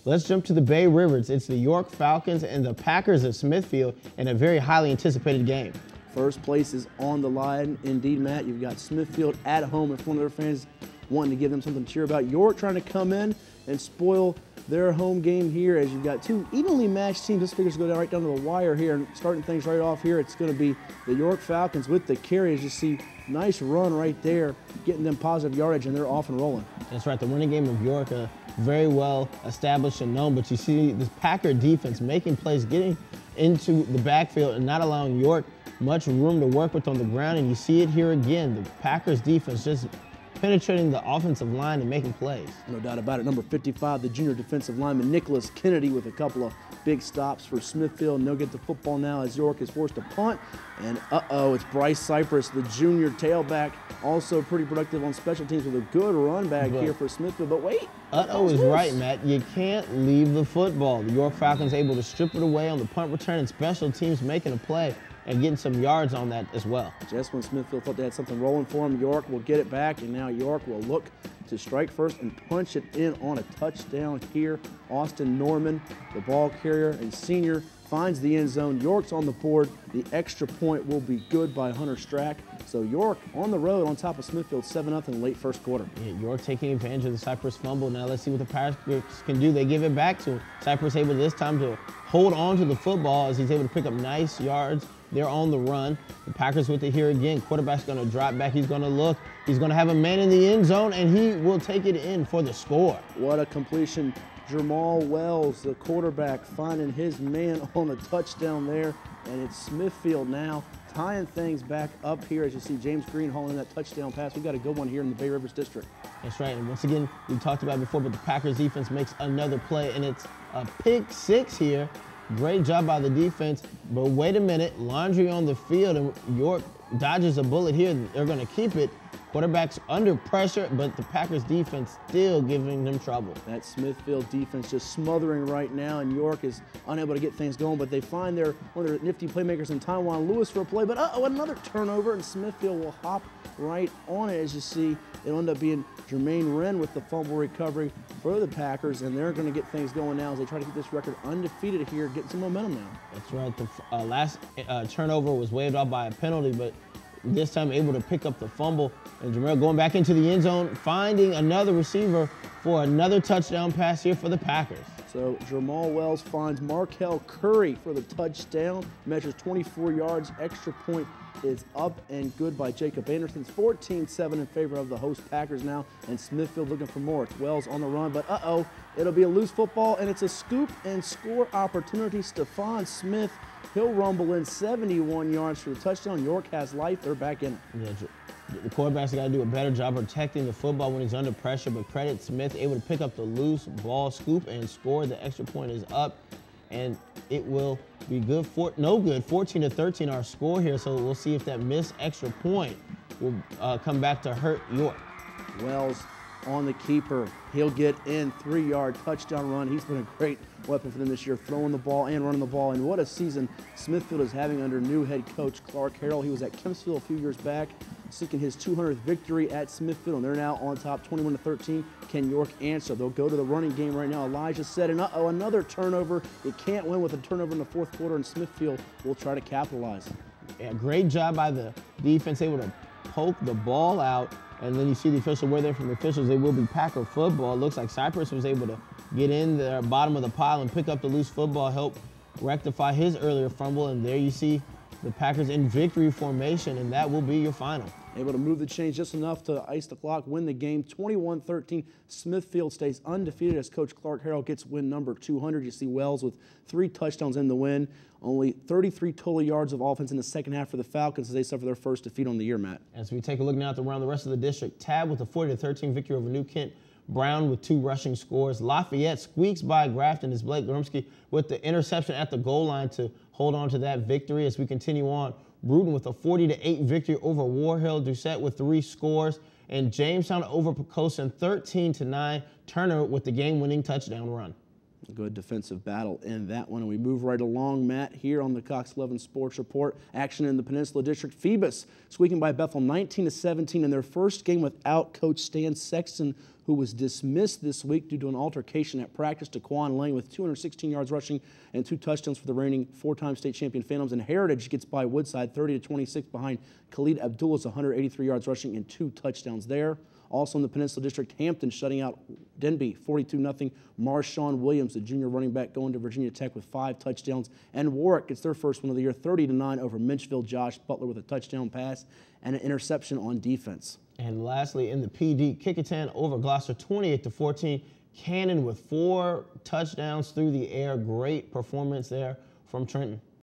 Let's jump to the Bay Rivers. It's the York Falcons and the Packers of Smithfield in a very highly anticipated game. First place is on the line. Indeed, Matt, you've got Smithfield at home in front of their fans wanting to give them something to cheer about. York trying to come in and spoil their home game here as you've got two evenly matched teams. This figures go right down to the wire here, and starting things right off here, it's going to be the York Falcons with the carry. As you see, nice run right there, getting them positive yardage, and they're off and rolling. That's right, the running game of York, very well established and known, but you see this Packer defense making plays, getting into the backfield and not allowing York much room to work with on the ground, and you see it here again. The Packers defense just penetrating the offensive line and making plays. No doubt about it. Number 55, the junior defensive lineman, Nicholas Kennedy, with a couple of big stops for Smithfield. And they'll get the football now as York is forced to punt. And it's Bryce Cypress, the junior tailback, also pretty productive on special teams with a good run back here for Smithfield. But wait. Is right, Matt. You can't leave the football. The York Falcons able to strip it away on the punt return, and special teams making a play and getting some yards on that as well. Just when Smithfield thought they had something rolling for them, York will get it back, and now York will look to strike first and punch it in on a touchdown here. Austin Norman, the ball carrier and senior, finds the end zone. York's on the board. The extra point will be good by Hunter Strack. So York on the road on top of Smithfield, 7-0 late first quarter. Yeah, York taking advantage of the Cypress fumble. Now let's see what the Packers can do. They give it back to him. Cypress able this time to hold on to the football as he's able to pick up nice yards. They're on the run. The Packers with it here again. Quarterback's going to drop back. He's going to look. He's going to have a man in the end zone, and he will take it in for the score. What a completion. Jamal Wells, the quarterback, finding his man on the touchdown there. And it's Smithfield now tying things back up here as you see James Green hauling that touchdown pass. We've got a good one here in the Bay Rivers District. That's right. And once again, we talked about it before, but the Packers defense makes another play, and it's a pick six here. Great job by the defense, but wait a minute, laundry on the field, and York dodges a bullet here. They're going to keep it. Quarterback's under pressure, but the Packers defense still giving them trouble. That Smithfield defense just smothering right now, and York is unable to get things going, but they find one of their nifty playmakers in Taiwan Lewis for a play, but another turnover, and Smithfield will hop right on it. As you see, it'll end up being Jermaine Wren with the fumble recovery for the Packers, and they're going to get things going now as they try to keep this record undefeated here, getting some momentum now. That's right. The last turnover was waved off by a penalty, but this time able to pick up the fumble, and Jamel going back into the end zone, finding another receiver for another touchdown pass here for the Packers. So Jamal Wells finds Markel Curry for the touchdown, measures 24 yards, extra point is up and good by Jacob Anderson. It's 14-7 in favor of the host Packers now, and Smithfield looking for more. It's Wells on the run, but it'll be a loose football, and it's a scoop and score opportunity. Stephon Smith, he'll rumble in 71 yards for the touchdown. York has life. They're back in it. Yeah, the quarterback's got to do a better job protecting the football when he's under pressure, but credit Smith, able to pick up the loose ball, scoop, and score. The extra point is up, and it will be good for no good. 14-13 our score here, so we'll see if that missed extra point will come back to hurt York. Wells on the keeper. He'll get in, 3-yard touchdown run. He's been a great weapon for them this year, throwing the ball and running the ball. And what a season Smithfield is having under new head coach Clark Harrell. He was at Kempsville a few years back, seeking his 200th victory at Smithfield, and they're now on top, 21-13. Can York answer? They'll go to the running game right now. Elijah said, and another turnover. You can't win with a turnover in the fourth quarter, and Smithfield will try to capitalize. Yeah, great job by the defense, able to poke the ball out. And then you see the official word there from the officials. They will be Packer football. It looks like Cypress was able to get in the bottom of the pile and pick up the loose football, help rectify his earlier fumble. And there you see the Packers in victory formation, and that will be your final. Able to move the chains just enough to ice the clock, win the game. 21-13. Smithfield stays undefeated as Coach Clark Harrell gets win number 200. You see Wells with 3 touchdowns in the win. Only 33 total yards of offense in the second half for the Falcons as they suffer their first defeat on the year, Matt. As we take a look now around the rest of the district, Tab with a 40-13 victory over New Kent. Brown with 2 rushing scores. Lafayette squeaks by Grafton as Blake Grumsky with the interception at the goal line to hold on to that victory. As we continue on, Bruton with a 40-8 victory over War Hill. Doucette with 3 scores. And Jamestown over Poquoson 13-9. Turner with the game-winning touchdown run. A good defensive battle in that one. And we move right along, Matt, here on the Cox 11 Sports Report. Action in the Peninsula District. Phoebus squeaking by Bethel 19-17 in their first game without Coach Stan Sexton, who was dismissed this week due to an altercation at practice. Daquan Lane with 216 yards rushing and 2 touchdowns for the reigning 4-time state champion Phantoms. And Heritage gets by Woodside 30-26 behind Khalid Abdullah's 183 yards rushing and 2 touchdowns there. Also in the Peninsula District, Hampton shutting out Denby 42-0. Marshawn Williams, the junior running back, going to Virginia Tech with 5 touchdowns. And Warwick gets their first win of the year, 30-9 over Minchville. Josh Butler with a touchdown pass and an interception on defense. And lastly, in the PD, Kickingham over Gloucester 28-14. Cannon with 4 touchdowns through the air. Great performance there from Trenton.